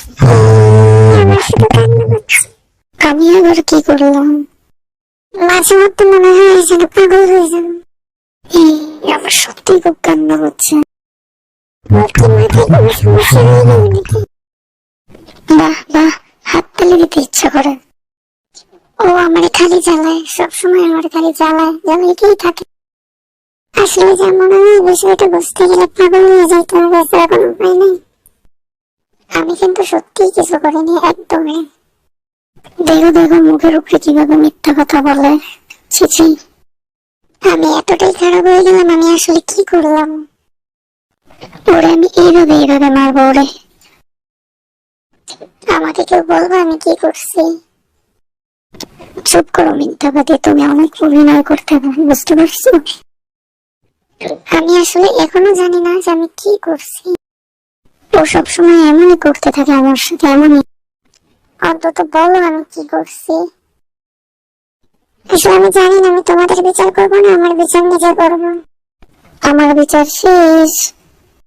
আমার শুধু কান্না পাচ্ছে। আমি আবার কি করলাম? মাঝে মধ্যে মনে হয় যেন পাগল হয়ে যাবো। আমার সত্যি খুব কান্না হচ্ছে। ওর কি মাথায় কোনো সমস্যা হয়ে গেল নাকি? বাহ বাহ, হাততালি দিতে ইচ্ছা করে। ও আমার খালি জ্বালায়, সবসময় আমার খালি জ্বালাইতেই থাকে। আসলে যা মনে হয় বিষয়টা বুঝতে গেলে পাগল হয়ে যাইতে হবে, এছাড়া কোনো উপায় নেই। আমি কিন্তু সত্যিই কিছু করিনি, একদমই। দেখো দেখো মুখের উপরে কিভাবে মিথ্যা কথা বলে। ছি ছি, আমি এতটাই খারাপ হয়ে গেলাম। আমি আসলে কি করলাম? ওরে আমি এইভাবে মারবো ওরে। আমাকে কেউ বলবো আমি কি করছি? চুপ করো মিথ্যাবাদী, তুমি অনেক অভিনয় করতে পারো, বুঝতে পারছো? আমি আসলে এখনো জানি না যে আমি কি করছি। ও সবসময় এমনই করতে থাকে আমার সাথে, এমনই। অন্তত বলো আমি কি করছি। আসলে আমি জানি না, আমি তোমাদের বিচার করবো না, আমার বিচার নিজে করবো। আমার বিচার শেষ।